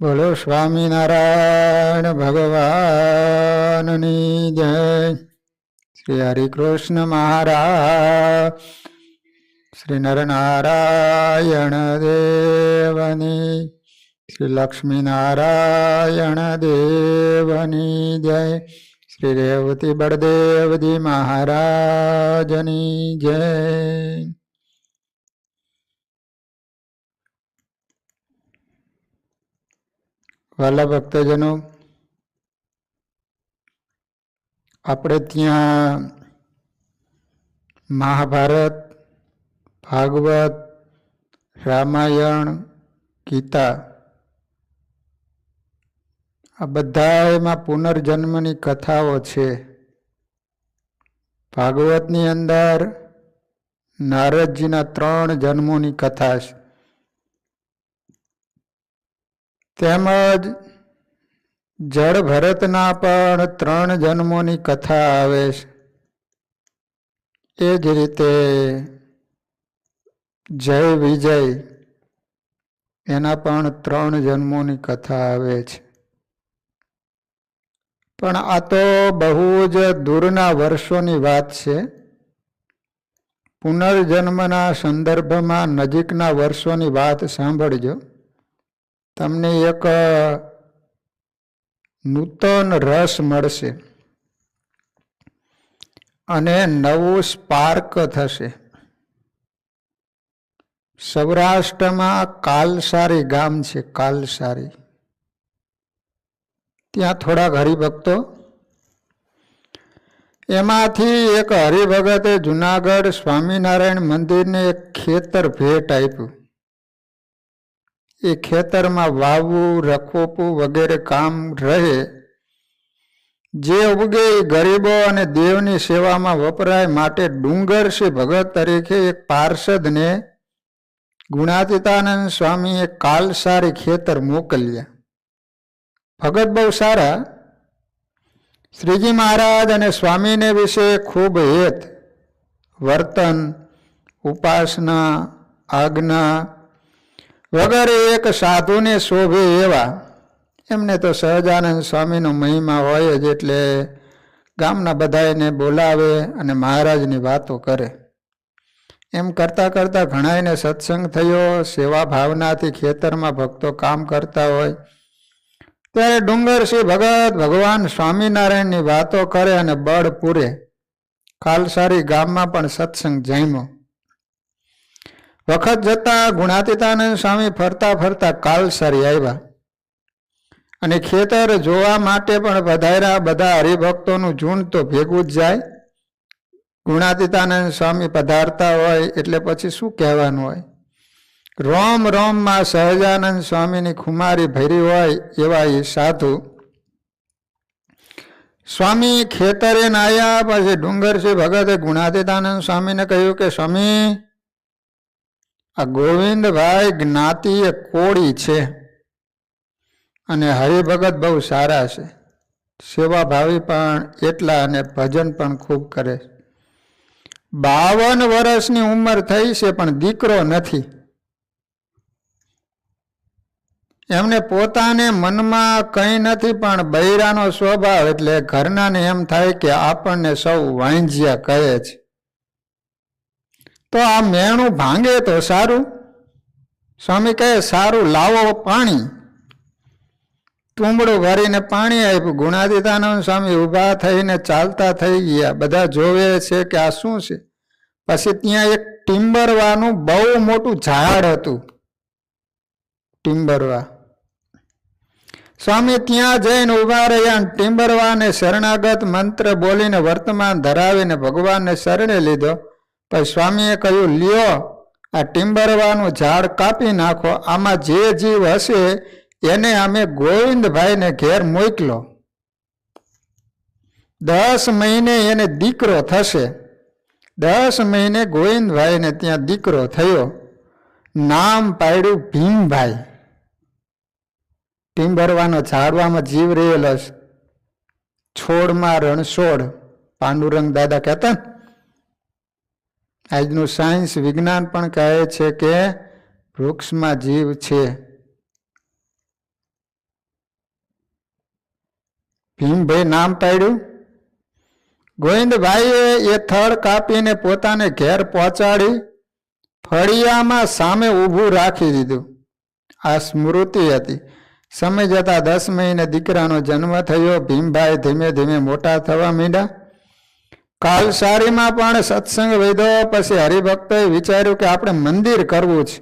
બોલો સ્વામિનારાયણ ભગવાનની જય. શ્રી હરિકૃષ્ણ મહારાજ, શ્રી નરનારાયણ દેવની, શ્રી લક્ષ્મીનારાયણ દેવની જય. શ્રી રેવતી બળદેવજી મહારાજની જય. વાલા ભક્તજનો, આપણે ત્યાં મહાભારત, ભાગવત, રામાયણ, ગીતા આ બધામાં પુનર્જન્મની કથાઓ છે. ભાગવતની અંદર નારદજીના 3 જન્મોની કથા છે. તેમજ જળ ભરતના પણ 3 જન્મોની કથા આવે છે. એ જ રીતે જય વિજય એના પણ 3 જન્મોની કથા આવે છે. પણ આ તો બહુ જ દૂરના વર્ષોની વાત છે. પુનર્જન્મના સંદર્ભમાં નજીકના વર્ષોની વાત સાંભળજો. તમને એક નૂતન રસ મળશે અને નવું સ્પાર્ક થશે. સૌરાષ્ટ્રમાં કાલસારી ગામ છે, કાલસારી. ત્યાં થોડાક હરિભક્તો, એમાંથી એક હરિભગતે જુનાગઢ સ્વામિનારાયણ મંદિરને એક ખેતર ભેટ આપ્યું. એ ખેતરમાં વાવવું, રખોપવું વગેરે કામ રહે. જે ઉગે એ ગરીબો અને દેવની સેવામાં વપરાય માટે ડુંગરસિંહ ભગત તરીકે એક પાર્ષદને ગુણાતીતાનંદ સ્વામીએ કાલસારી ખેતર મોકલ્યા. ભગત બહુ સારા. શ્રીજી મહારાજ અને સ્વામીને વિશે ખૂબ હેત, વર્તન, ઉપાસના, આજ્ઞા વગેરે એક સાધુને શોભે એવા. એમને તો સહજાનંદ સ્વામીનો મહિમા હોય જ, એટલે ગામના બધાને બોલાવે અને મહારાજની વાતો કરે. એમ કરતાં કરતાં ઘણાયને સત્સંગ થયો. સેવા ભાવનાથી ખેતરમાં ભક્તો કામ કરતા હોય ત્યારે ડુંગરસિંહ ભગત ભગવાન સ્વામિનારાયણની વાતો કરે અને બળ પૂરે. કાલસારી ગામમાં પણ સત્સંગ જામ્યો. વખત જતા ગુણાતીતાનંદ સ્વામી ફરતા ફરતા કાલસારી આવ્યા અને ખેતર જોવા માટે પણ પધાર્યા. બધા હરિભક્તોનું ઝુંડ તો ભેગું જ જાય. ગુણાતીતાનંદ સ્વામી પધારતા હોય એટલે પછી શું કહેવાનું હોય. રોમ રોમમાં સહજાનંદ સ્વામીની ખુમારી ભરી હોય એવા એ સાધુ. સ્વામી ખેતરે આવ્યા પછી ડુંગરસિંહ ભગતે ગુણાતીતાનંદ સ્વામીને કહ્યું કે સ્વામી, આ ગોવિંદભાઈ જ્ઞાતિ એ કોળી છે અને હરિભગત બહુ સારા છે. સેવાભાવી પણ એટલા અને ભજન પણ ખૂબ કરે. 52 વર્ષની ઉંમર થઈ છે પણ દીકરો નથી. એમને પોતાને મનમાં કંઈ નથી, પણ બૈરાનો સ્વભાવ એટલે ઘરનાને એમ થાય કે આપણને સૌ વાંજ્યા કહે છે, તો આ મેણું ભાંગે તો સારું. સ્વામી કહે સારું, લાવો પાણી. તુંબડું ભરીને પાણી આપ્યું. ગુણાતીતાનંદ સ્વામી ઊભા થઈને ચાલતા થઈ ગયા. બધા જોવે છે કે આ શું છે. પછી ત્યાં એક ટીમ્બરવાનું બહુ મોટું ઝાડ હતું. ટીમ્બરવા સ્વામી ત્યાં જઈને ઊભા રહ્યા. ટીમ્બરવાને શરણાગત મંત્ર બોલીને વર્તમાન ધરાવીને ભગવાનને શરણે લીધો. પછી સ્વામીએ કહ્યું, લ્યો આ ટીમ્બરવાનું ઝાડ કાપી નાખો. આમાં જે જીવ હશે એને અમે ગોવિંદભાઈને ઘેર મોકલો. 10 મહિને એને દીકરો થશે. 10 મહિને ગોવિંદભાઈને ત્યાં દીકરો થયો. નામ પાડ્યું ભીમભાઈ. ટીમ્બરવાનો ઝાડવામાં જીવ રહેલો છે. છોડમાં રણછોડ, પાંડુરંગ દાદા કહેતા. આજનું સાયન્સ વિજ્ઞાન પણ કહે છે કે વૃક્ષમાં જીવ છે. ભીમભાઈ નામ પાડ્યું. ગોવિંદભાઈએ એ થડ કાપીને પોતાને ઘેર પહોંચાડી ફળિયામાં સામે ઊભું રાખી દીધું. આ સ્મૃતિ હતી. સમય જતાં 10 મહિને દીકરાનો જન્મ થયો. ભીમભાઈ ધીમે ધીમે મોટા થવા માંડ્યા. કાલસારીમાં પણ સત્સંગ વધ્યો. પછી હરિભક્તોએ વિચાર્યું કે આપણે મંદિર કરવું છે.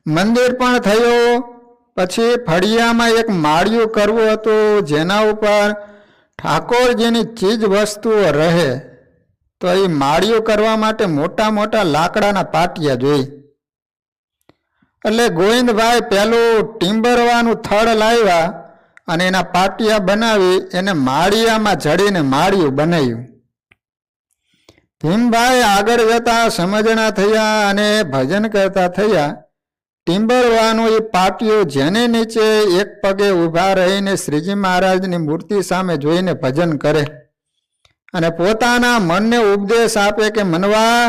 મંદિર પણ થયું. પછી ફળિયામાં એક માળિયું કરવું હતું, જેના ઉપર ઠાકોરજીની ચીજ વસ્તુઓ રહે. તો એ માળિયું કરવા માટે મોટા મોટા લાકડાના પાટિયા જોઈ. એટલે ગોવિંદભાઈ પેલું ટીંબરવાનું થડ લાવ્યા અને એના પાટિયા બનાવી એને માળિયામાં જડીને માળિયું બનાવ્યું. ભીમભાઈ આગળ જતા સમજણા થયા અને ભજન કરતા થયા. ટીંબરવાનું એ પાટિયું જેને નીચે એક પગે ઊભા રહીને શ્રીજી મહારાજની મૂર્તિ સામે જોઈને ભજન કરે અને પોતાના મનને ઉપદેશ આપે કે મનવા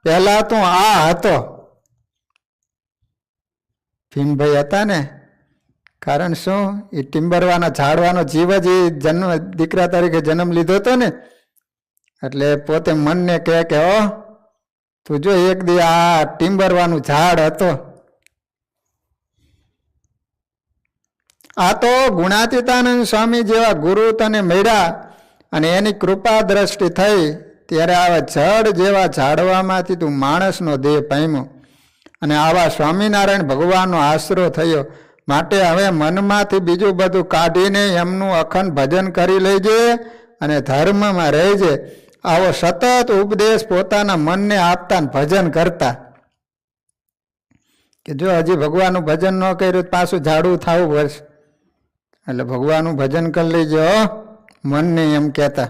પહેલા તો આ હતો. ભીમભાઈ હતા ને, કારણ શું? એ ટીંબરવાના ઝાડવાનો જીવ જ જન્મ દીકરા તરીકે જન્મ લીધો હતો ને, એટલે પોતે મનને કહે કે ઓ તું જો એક દી આ ટીંબરવાનું ઝાડ હતો. આ તો ગુણાતીતાનંદ સ્વામી જેવા ગુરુ તને મળ્યા અને એની કૃપા દ્રષ્ટિ થઈ ત્યારે આવા જડ જેવા ઝાડવામાંથી તું માણસનો દેહ પામ્યો અને આવા સ્વામિનારાયણ ભગવાનનો આશરો થયો. માટે હવે મનમાંથી બીજું બધું કાઢીને એમનું અખંડ ભજન કરી લેજે અને ધર્મમાં રહેજે. આવો સતત ઉપદેશ પોતાના મનને આપતા ને ભજન કરતા કે જો હજી ભગવાનનું ભજન ન કર્યું પાછું ઝાડું થવું પડશે. એટલે ભગવાનનું ભજન કરી લેજો મનને એમ કહેતા.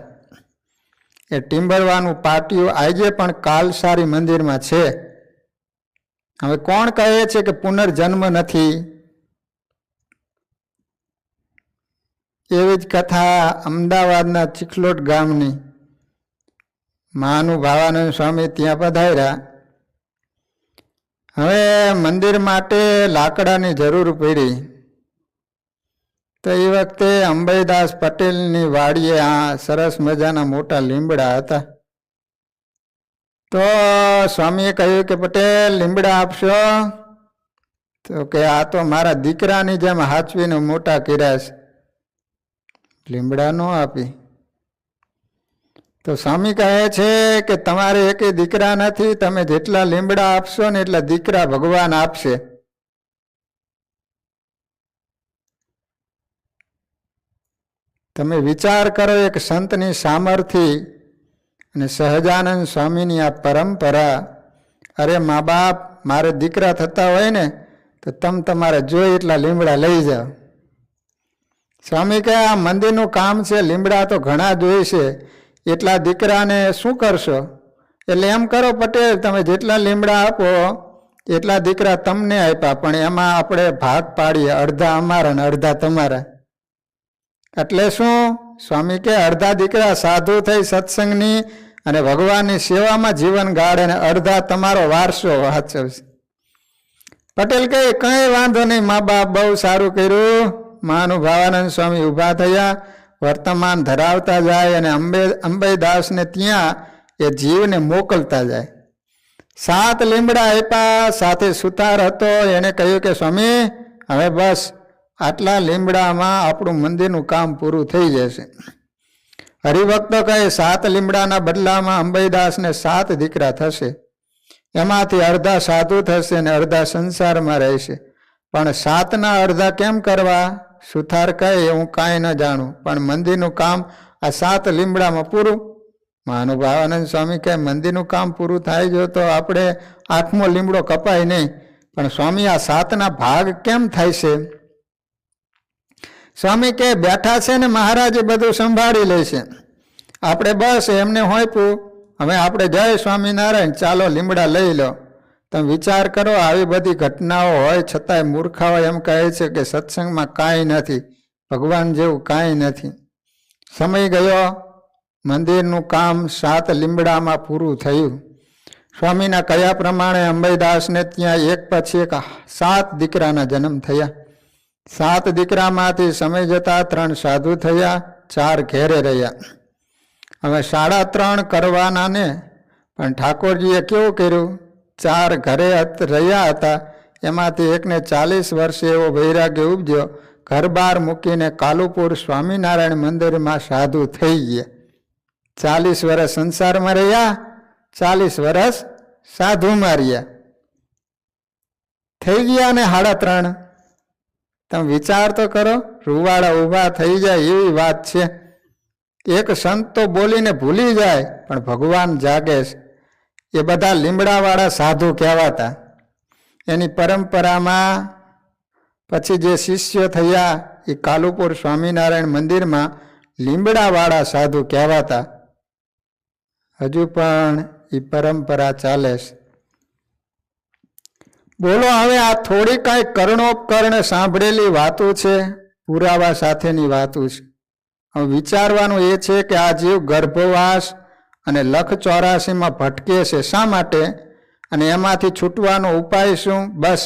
એ ટીંબરવાનું પાટિયું આજે પણ કાલસારી મંદિરમાં છે. હવે કોણ કહે છે કે પુનર્જન્મ નથી? એવી જ કથા અમદાવાદના ચીખલોટ ગામની. મહાનુભાવાનંદ સ્વામી ત્યાં પધાર્યા. હવે મંદિર માટે લાકડાની જરૂર પડી. તો એ વખતે અંબાઈદાસ પટેલની વાડીએ આ સરસ મજાના મોટા લીમડા હતા. તો સ્વામીએ કહ્યું કે પટેલ લીમડા આપશો? તો કે આ તો મારા દીકરાની જેમ હાચવીને મોટા કર્યા છે, લીમડા ન આપી. તો સ્વામી કહે છે કે તમારે એકે દીકરા નથી, તમે જેટલા લીમડા આપશો ને એટલા દીકરા ભગવાન આપશે. તમે વિચાર કરો, એક સંતની સામર્થ્ય અને સહજાનંદ સ્વામીની આ પરંપરા. અરે મા બાપ મારે દીકરા થતા હોય ને તો તમે તમારે જોઈ એટલા લીમડા લઈ જાઓ. સ્વામી કહે આ મંદિરનું કામ છે, લીમડા તો ઘણા જોઈશે, એટલા દીકરાને શું કરશો? એટલે એમ કરો પટેલ, તમે જેટલા લીમડા આપો એટલા દીકરા તમને આપ્યા, પણ એમાં આપણે ભાગ પાડીએ, અડધા અમારા ને અડધા તમારા. એટલે શું? સ્વામી કે અડધા દીકરા સાધુ થઈ સત્સંગની અને ભગવાનની સેવામાં જીવન ગાળે અને અડધા તમારો વારસો વાંચવશે. પટેલ કહે કંઈ વાંધો નહીં મા બાપ, બહુ સારું કર્યું. મહાનુભાવાનંદ સ્વામી ઊભા થયા, વર્તમાન ધરાવતા જાય અને અંબાઈદાસને ત્યાં એ જીવને મોકલતા જાય. 7 લીમડા આપ્યા, સાથે સુતાર હતો. એણે કહ્યું કે સ્વામી હવે બસ આટલા લીમડામાં આપણું મંદિરનું કામ પૂરું થઈ જશે. હરિભક્તો કહે 7 લીમડાના બદલામાં અંબાઈદાસને 7 દીકરા થશે. એમાંથી અડધા સાધુ થશે અને અડધા સંસારમાં રહેશે. પણ 7ના અડધા કેમ કરવા? સુથાર કહે હું કાંઈ ન જાણું, પણ મંદિરનું કામ આ 7 લીમડામાં પૂરું. મહાનુભાવાનંદ સ્વામી કહે મંદિરનું કામ પૂરું થાય જો તો આપણે 8મો લીમડો કપાય નહીં, પણ સ્વામી આ 7ના ભાગ કેમ થાય છે? સ્વામી કહે બેઠા છે ને મહારાજે બધું સંભાળી લેશે, આપણે બસ એમને હોઈપું. હવે આપણે જય સ્વામિનારાયણ, ચાલો લીમડા લઈ લો. તમે વિચાર કરો, આવી બધી ઘટનાઓ હોય છતાંય મૂર્ખાઓ એમ કહે છે કે સત્સંગમાં કાંઈ નથી, ભગવાન જેવું કાંઈ નથી. સમય ગયો, મંદિરનું કામ 7 લીમડામાં પૂરું થયું. સ્વામીના કયા પ્રમાણે અંબાઈદાસને ત્યાં એક પછી એક 7 દીકરાના જન્મ થયા. 7 દીકરામાંથી સમય જતા 3 સાધુ થયા, 4 ઘેરે રહ્યા. હવે 3.5 કરવાના ને પણ ઠાકોરજીએ કેવું કર્યું, 4 ઘરે રહ્યા હતા, એમાંથી એકને 40 વર્ષે એવો વૈરાગ્ય ઉપજ્યો, ઘર બહાર મૂકીને કાલુપુર સ્વામિનારાયણ મંદિરમાં સાધુ થઈ ગયા. 40 વર્ષ સંસારમાં રહ્યા, 40 વર્ષ સાધુમાં રહ્યા, થઈ ગયા ને 3.5. તમે વિચાર તો કરો, રૂવાડા ઊભા થઈ જાય એવી વાત છે. એક સંત તો બોલીને ભૂલી જાય પણ ભગવાન જાગે છે. એ બધા લીમડાવાળા સાધુ કહેવાતા. એની પરંપરામાં પછી જે શિષ્યો થયા એ કાલુપુર સ્વામિનારાયણ મંદિરમાં લીમડાવાળા સાધુ કહેવાતા. હજુ પણ એ પરંપરા ચાલે છે. બોલો, હવે આ થોડી કાંઈ કર્ણોપકર્ણ સાંભળેલી વાતો છે, પુરાવા સાથેની વાતો છે. હવે વિચારવાનું એ છે કે આ જીવ ગર્ભવાસ અને લખ 84માં ભટકે છે શા માટે, અને એમાંથી છૂટવાનો ઉપાય શું? બસ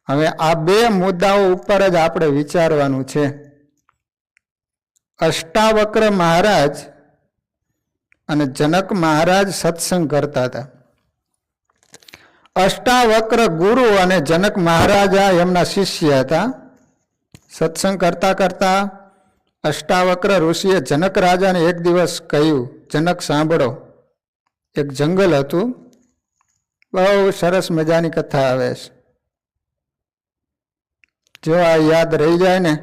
હવે આ 2 મુદ્દાઓ ઉપર જ આપણે વિચારવાનું છે. અષ્ટાવક્ર મહારાજ અને જનક મહારાજ સત્સંગ કરતા હતા. અષ્ટાવક્ર ગુરુ અને જનક મહારાજા એમના શિષ્ય હતા. સત્સંગ કરતા કરતા અષ્ટાવક્ર ઋષિએ જનક રાજાને એક દિવસ કહ્યું, જનક સાંભળો, એક જંગલ હતું, બહુ સરસ મજાની કથા આવે છે, જો આ યાદ રહી જાય ને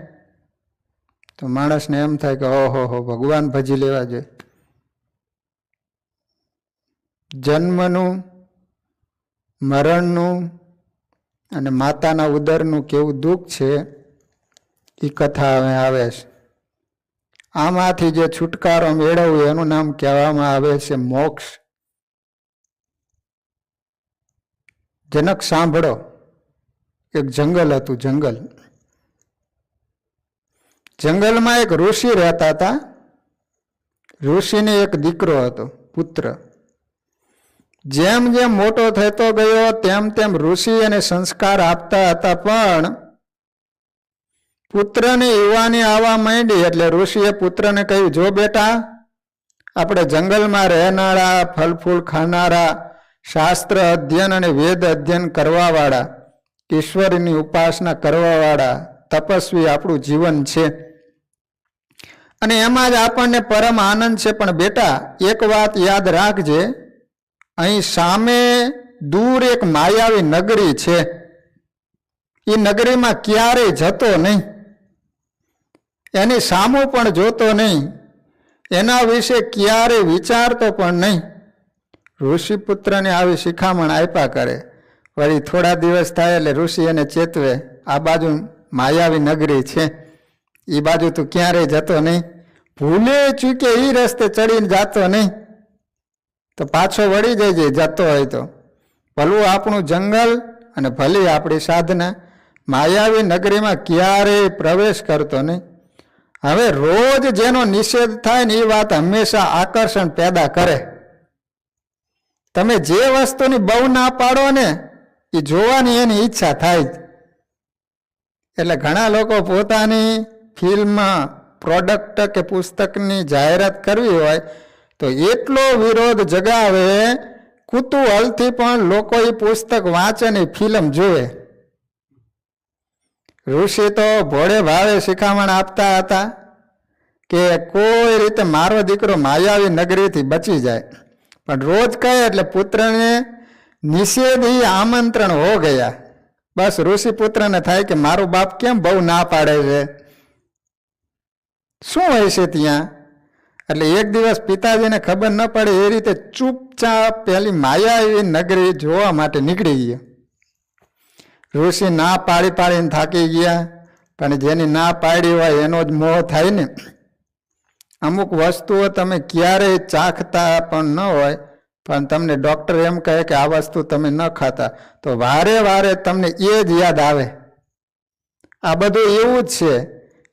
તો માણસને એમ થાય કે ઓહો ભગવાન ભજી લેવા જોઈએ. જન્મનું, મરણનું અને માતાના ઉદરનું કેવું દુઃખ છે એ કથા હવે આવે છે. આમાંથી જે છુટકારો મેળવવો એનું નામ કહેવામાં આવે છે મોક્ષ. જનક સાંભળો, એક જંગલ હતું, જંગલ. જંગલમાં એક ઋષિ રહેતા હતા. ઋષિને એક દીકરો હતો, પુત્ર. જેમ જેમ મોટો થતો ગયો તેમ તેમ ઋષિ એને સંસ્કાર આપતા હતા, પણ પુત્રને યુવાની આવવા માંડી એટલે ઋષિએ પુત્રને કહ્યું, જો બેટા, આપણે જંગલમાં રહેનારા, ફળ ફૂલ ખાનારા, શાસ્ત્ર અધ્યયન અને વેદ અધ્યયન કરવાવાળા, ઈશ્વરની ઉપાસના કરવાવાળા તપસ્વી આપણું જીવન છે અને એમાં જ આપણને પરમ આનંદ છે. પણ બેટા, એક વાત યાદ રાખજે, અહીં સામે દૂર એક માયાવી નગરી છે, એ નગરીમાં ક્યારેય જતો નહીં, એની સામું પણ જોતો નહીં, એના વિશે ક્યારેય વિચારતો પણ નહીં. ઋષિપુત્રને આવી શિખામણ આપ્યા કરે. વળી થોડા દિવસ થાય એટલે ઋષિ એને ચેતવે, આ બાજુ માયાવી નગરી છે, એ બાજુ તું ક્યારેય જતો નહીં, ભૂલે ચૂકે એ રસ્તે ચડીને જાતો નહીં, તો પાછો વળી જજે જતો હોય તો. ભલું આપણું જંગલ અને ભલી આપણી સાધના, માયાવી નગરીમાં ક્યારેય પ્રવેશ કરતો નહીં. હવે રોજ જેનો નિષેધ થાય ને એ વાત હંમેશા આકર્ષણ પેદા કરે. તમે જે વસ્તુની બહુ ના પાડો ને એ જોવાની એની ઈચ્છા થાય જ. એટલે ઘણા લોકો પોતાની ફિલ્મ, પ્રોડક્ટ કે પુસ્તકની જાહેરાત કરવી હોય તો એટલો વિરોધ જગાવે, કુતૂહલથી પણ લોકો એ પુસ્તક વાંચે ને ફિલ્મ જોવે. ઋષિ તો ભોળે ભાવે શિખામણ આપતા હતા કે કોઈ રીતે મારો દીકરો માયાવી નગરીથી બચી જાય, પણ રોજ કહે એટલે પુત્રને નિષેધી આમંત્રણ હો ગયા. બસ ઋષિ પુત્રને થાય કે મારું બાપ કેમ બહુ ના પાડે છે, શું હોય છે ત્યાં. એટલે એક દિવસ પિતાજીને ખબર ન પડે એ રીતે ચૂપચાપ પેલી માયાવી નગરી જોવા માટે નીકળી ગયા. ઋષિ ના પાડી પાડીને થાકી ગયા, પણ જેની ના પાડી હોય એનો જ મોહ થાય ને. અમુક વસ્તુઓ તમે ક્યારેય ચાખતા પણ ન હોય, પણ તમને ડૉક્ટર એમ કહે કે આ વસ્તુ તમે ન ખાતા, તો વારે વારે તમને એ જ યાદ આવે. આ બધું એવું જ છે.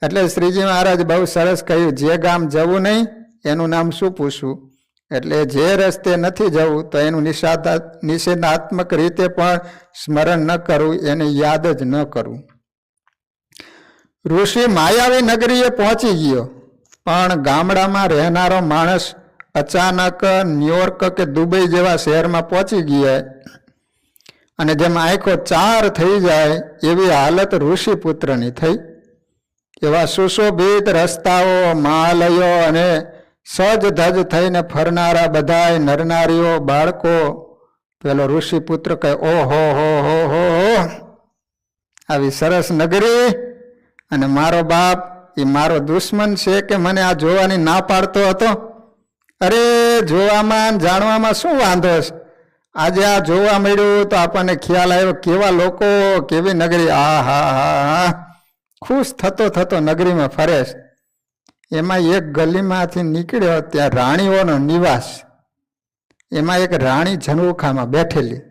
એટલે શ્રીજી મહારાજ બહુ સરસ કહ્યું, જે ગામ જવું નહીં એનું નામ શું પૂછવું. એટલે જે રસ્તે નથી જવું તો એનું નિષેધાત્મક રીતે પણ સ્મરણ ન કરવું, એને યાદ જ ન કરવું. ઋષિ માયાવી નગરીએ પહોંચી ગયો, પણ ગામડામાં રહેનારો માણસ અચાનક ન્યુયોર્ક કે દુબઈ જેવા શહેરમાં પહોંચી ગયા અને જેમ આંખો ચાર થઈ જાય એવી હાલત ઋષિપુત્રની થઈ. એવા સુશોભિત રસ્તાઓ, મહાલયો અને સજ ધજ થઈને ફરનારા બધાય નરનારીઓ, બાળકો. પેલો ઋષિપુત્ર કહે, ઓહો હો હો હો, આવી સરસ નગરી અને મારો બાપ એ મારો દુશ્મન છે કે મને આ જોવાની ના પાડતો હતો? અરે જોવામાં જાણવામાં શું વાંધો છે? આજે આ જોવા મળ્યું તો આપણને ખ્યાલ આવ્યો કેવા લોકો, કેવી નગરી. આ હા હા હા, ખુશ થતો થતો નગરીમાં ફરે છે. એમાં એક ગલીમાંથી નીકળ્યો, ત્યાં રાણીઓનો નિવાસ. એમાં એક રાણી ઝનૂખામાં બેઠેલી.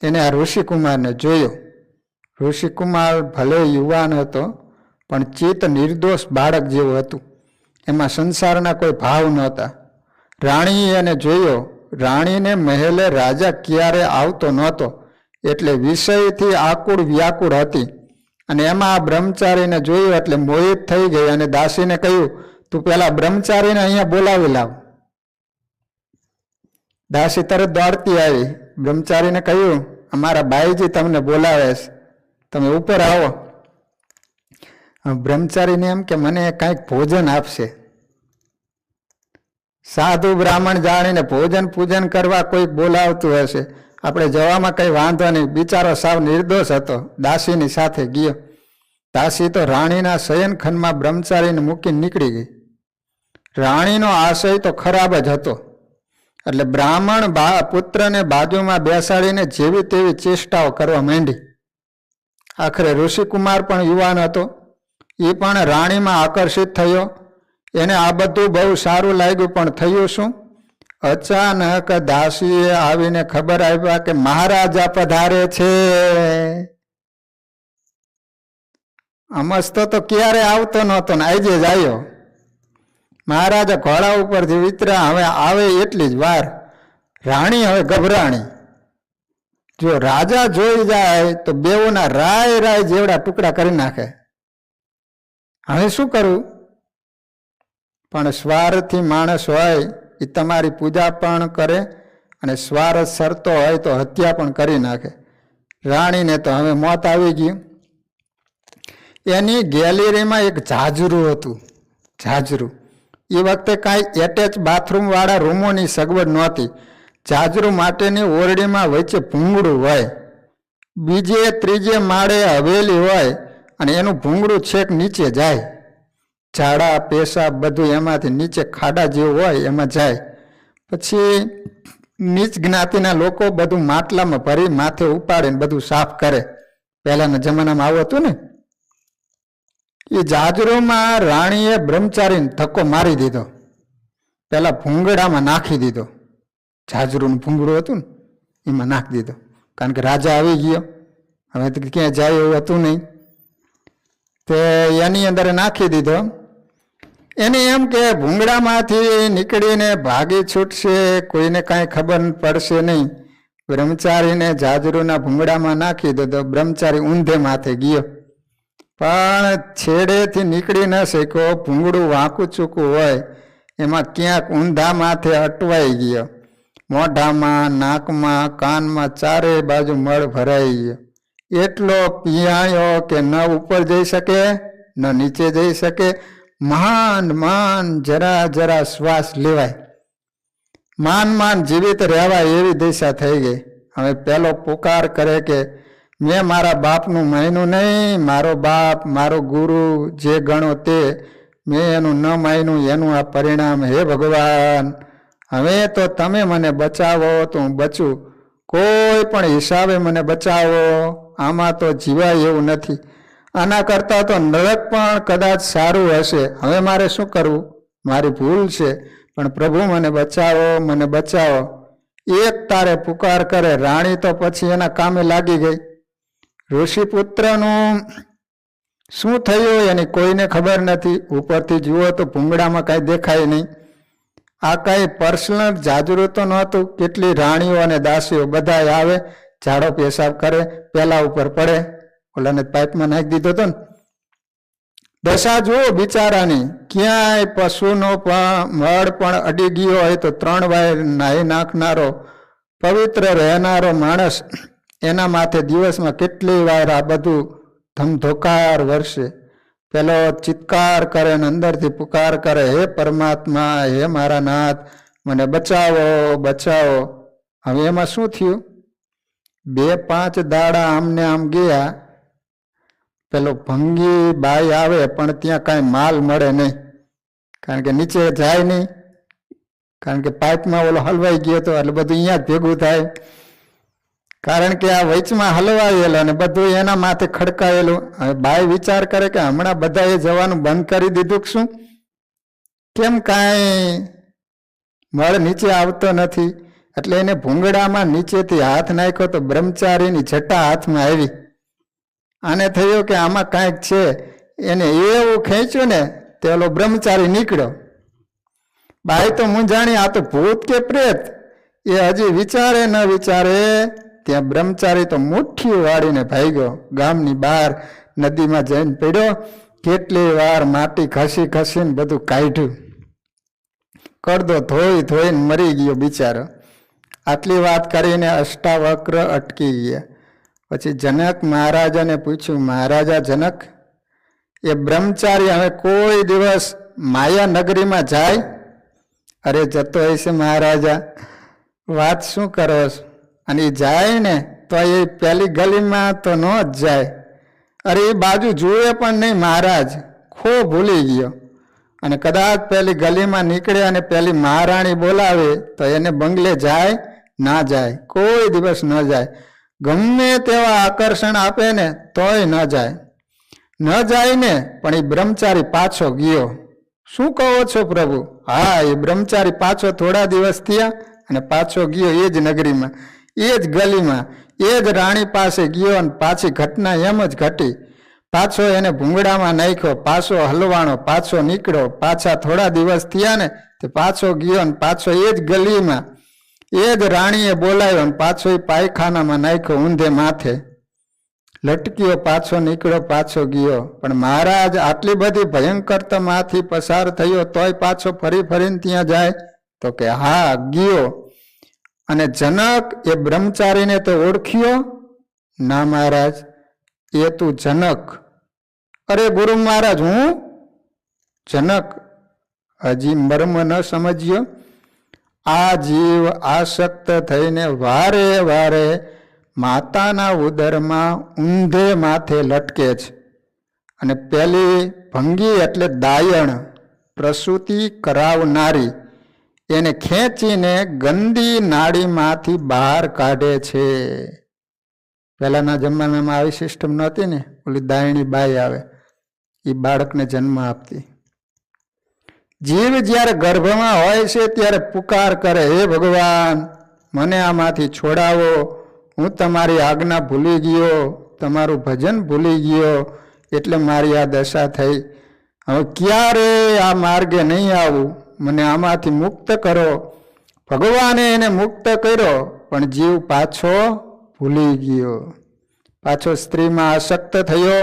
એને આ ઋષિકુમારને જોયો. ઋષિકુમાર ભલે યુવાન હતો, પણ ચિત્ત નિર્દોષ બાળક જેવું હતું. એમાં સંસારના કોઈ ભાવ નહોતા. રાણીએ એને જોયો. રાણીને મહેલે રાજા ક્યારે આવતો નહોતો, એટલે વિષયથી આકુળ વ્યાકુળ હતી. અને એમાં આ બ્રહ્મચારીને જોયું એટલે મોહિત થઈ ગઈ અને દાસીને કહ્યું, તું પેલા બ્રહ્મચારીને અહીંયા બોલાવી લાવ. દાસી તરત દોડતી આવી. બ્રહ્મચારીને કહ્યું, અમારા બાઈજી તમને બોલાવે છે, તમે ઉપર આવો. બ્રહ્મચારીને એમ કે મને કાંઈક ભોજન આપશે. સાધુ બ્રાહ્મણ જાણીને ભોજન પૂજન કરવા કોઈ બોલાવતું હશે, આપણે જવામાં કંઈ વાંધો નહીં. બિચારો સાવ નિર્દોષ હતો, દાસીની સાથે ગયો. દાસી તો રાણીના શયનખંડમાં બ્રહ્મચારીને મૂકીને નીકળી ગઈ. રાણીનો આશય તો ખરાબ જ હતો, એટલે બ્રાહ્મણ પુત્રને બાજુમાં બેસાડીને જેવી તેવી ચેષ્ટાઓ કરવા માંડી. આખરે ઋષિકુમાર પણ યુવાન હતો, એ પણ રાણીમાં આકર્ષિત થયો. એને આ બધું બહુ સારું લાગ્યું, પણ થયું શું? અચાનક દાસીએ આવીને ખબર આપ્યા કે મહારાજા પધારે છે. અમસ્તો તો ક્યારે આવતો નહોતો ને આજે જ આવ્યો. મહારાજા ઘોડા ઉપરથી વિતર્યા, હવે આવે એટલી જ વાર. રાણી હવે ગભરાણી. જો રાજા જોઈ જાય તો બેઉના રાય રાય જેવડા ટુકડા કરી નાખે. હવે શું કરવું? પણ સ્વાર્થી માણસ હોય એ તમારી પૂજા પણ કરે અને સ્વાર્થ સરતો હોય તો હત્યા પણ કરી નાખે. રાણીને તો હવે મોત આવી ગયું. એની ગેલેરીમાં એક જાજરું હતું. જાજરું એ વખતે કાંઈ એટેચ બાથરૂમ વાળા રૂમોની સગવડ નહોતી. જાજરું માટેની ઓરડીમાં વચ્ચે ભૂંગળું હોય, બીજે ત્રીજે માળે હવેલી હોય અને એનું ભૂંગળું છેક નીચે જાય. ઝાડા પેશાબ બધું એમાંથી નીચે ખાડા જેવું હોય એમાં જાય. પછી નીચ જ્ઞાતિના લોકો બધું માટલામાં ભરી માથે ઉપાડીને બધું સાફ કરે. પહેલાના જમાનામાં આવું હતું ને. એ જાજરોમાં રાણીએ બ્રહ્મચારીને ધક્કો મારી દીધો. પેલા ભૂંગળામાં નાખી દીધો. જાજરૂનું ભૂંગળું હતું ને એમાં નાખી દીધો, કારણ કે રાજા આવી ગયો, હવે તો ક્યાંય જાય એવું હતું નહીં. તે એની અંદર નાખી દીધો. એને એમ કે ભૂંગળામાંથી નીકળીને ભાગી છૂટશે, કોઈને કાંઈ ખબર પડશે નહીં. બ્રહ્મચારીને જાજરૂના ભૂંગળામાં નાખી દીધો. બ્રહ્મચારી ઊંધે માથે ગયો, પણ છેડેથી નીકળી ન શક્યો. ભૂંગળું વાંકું ચૂકું હોય એમાં ક્યાંક ઊંધા માથે અટવાઈ ગયો. મોઢામાં, નાકમાં, કાનમાં ચારે બાજુ મળ ભરાઈ ગયો. એટલો પિયાયો કે ન ઉપર જઈ શકે ન નીચે જઈ શકે. માંડ માંડ જરા જરા શ્વાસ લેવાય, માંડ માંડ જીવિત રહેવાય એવી દિશા થઈ ગઈ. હવે પેલો પુકાર કરે કે મેં મારા બાપનું માન્યું નહીં, મારો બાપ મારો ગુરુ જે ગણો તે મેં એનું ન માન્યું, એનું આ પરિણામ. હે ભગવાન, હવે તો તમે મને બચાવો તો હું બચું, કોઈ પણ હિસાબે મને બચાવો. આમાં તો જીવાય એવું નથી. આના કરતાં તો નરક પણ કદાચ સારું હશે. હવે મારે શું કરવું? મારી ભૂલ છે, પણ પ્રભુ મને બચાવો, મને બચાવો. એક તારે પુકાર કરે. રાણી તો પછી એના કામે લાગી ગઈ. ઋષિપુત્રનું શું થયું એની કોઈને ખબર નથી. ઉપરથી જુઓ તો ભૂંગળામાં કાંઈ દેખાય નહીં. આ કાંઈ પર્સનલ જાજરૂ તો નહોતું. કેટલી રાણીઓ અને દાસીઓ બધા આવે, ઝાડો પેશાબ કરે, પેલા ઉપર પડે. ઓલાને પાઇપમાં નાખી દીધો હતો ને. દશા જુઓ બિચારાની, ક્યાંય પશુનો મળ પણ અડી ગયો હોય તો 3 વાર નાહી નાખનારો પવિત્ર રહેનારો માણસ, એના માથે દિવસમાં કેટલી વાર આ બધું ધમધોકાર વરસે. પેલો ચિત્કાર કરે ને અંદરથી પુકાર કરે, હે પરમાત્મા, હે મારા નાથ, મને બચાવો બચાવો. હવે એમાં શું થયું? 2-5 દાડા આમને આમ ગયા, પેલો ભંગી બાઈ આવે પણ ત્યાં કાંઈ માલ મળે નહીં, કારણ કે નીચે જાય નહીં, કારણ કે પાઇપમાં ઓલો હલવાઈ ગયો હતો એટલે બધું અહીંયા જ ભેગું થાય, કારણ કે આ વચમાં હલવાયેલો અને બધું એના માથે ખડકાયેલું. હવે બાઈ વિચાર કરે કે હમણાં બધાએ જવાનું બંધ કરી દીધું કે શું, કેમ કાંઈ મળ નીચે આવતો નથી? એટલે એને ભૂંગળામાં નીચેથી હાથ નાખ્યો તો બ્રહ્મચારીની જટા હાથમાં આવી. આને થયું કે આમાં કાંઈક છે, એને એવું ખેંચ્યું ને તે ઓલો બ્રહ્મચારી નીકળ્યો. બાઈ તો મૂંઝાણી, આ તો ભૂત કે પ્રેત એ હજી વિચારે ન વિચારે ત્યાં બ્રહ્મચારી તો મુઠ્ઠી વાળીને ભાગ્યો. ગામની બહાર નદીમાં જઈને પડ્યો, કેટલી વાર માટી ઘસી ઘસીને બધું કાઢ્યું, કડદો ધોઈ ધોઈને મરી ગયો બિચારો. આટલી વાત કરીને અષ્ટાવક્ર અટકી ગયા. પછી જનક મહારાજાને પૂછ્યું, મહારાજા જનક, એ બ્રહ્મચારી હવે કોઈ દિવસ માયા નગરીમાં જાય? અરે જતો હોય છે મહારાજા, વાત શું કરો છો? અને એ જાય ને તો એ પેલી ગલીમાં તો ન જ જાય. અરે એ બાજુ જુએ પણ નહીં મહારાજ, ખો ભૂલી ગયો. અને કદાચ પેલી ગલીમાં નીકળે અને પેલી મહારાણી બોલાવે તો એને બંગલે જાય? ના જાય, કોઈ દિવસ ન જાય. ગમે તેવા આકર્ષણ આપે ને તોય ન જાય. ન જાય ને પણ એ બ્રહ્મચારી પાછો ગયો. શું કહો છો પ્રભુ? હા, એ બ્રહ્મચારી પાછો થોડા દિવસ થયા અને પાછો ગયો એ જ નગરીમાં, એ જ ગલીમાં, એ જ રાણી પાસે ગયો અને પાછી ઘટના એમ જ ઘટી. પાછો એને ભૂંગળામાં નાખ્યો, પાછો હલવાણો, પાછો નીકળ્યો. પાછા થોડા દિવસ થયા ને તે પાછો ગયો અને પાછો એ જ ગલીમાં, એ જ રાણીએ બોલાવ્યો અને પાછો એ પાયખાનામાં નાખ્યો ઊંધે માથે. લટક્યો, પાછો નીકળ્યો, પાછો ગયો. પણ મહારાજ આટલી બધી ભયંકરતામાંથી પસાર થયો તોય પાછો ફરી ફરીને ત્યાં જાય? તો કે હા, ગયો. અને જનક એ બ્રહ્મચારીને તો ઓળખ્યો? ના મહારાજ, એ તું જનક. અરે ગુરુ મહારાજ, હું જનક? હજી મર્મ ન સમજ્યો? આ જીવ આસક્ત થઈને વારે વારે માતાના ઉદરમાં ઊંધે માથે લટકે છે. અને પેલી ભંગી એટલે દાયણ, પ્રસૂતિ કરાવનારી, એને ખેંચીને ગંદી નાડીમાંથી બહાર કાઢે છે. પહેલાના જમાનામાં આવી સિસ્ટમ નહોતી ને, ઓલી દાયણી બાઈ આવે એ બાળકને જન્મ આપતી. જીવ જ્યારે ગર્ભમાં હોય છે ત્યારે પુકાર કરે, હે ભગવાન, મને આમાંથી છોડાવો, હું તમારી આજ્ઞા ભૂલી ગયો, તમારું ભજન ભૂલી ગયો, એટલે મારી આ દશા થઈ. હવે ક્યારે આ માર્ગે નહીં આવું, મને આમાંથી મુક્ત કરો. ભગવાને એને મુક્ત કર્યો પણ જીવ પાછો ભૂલી ગયો, પાછો સ્ત્રીમાં આસક્ત થયો,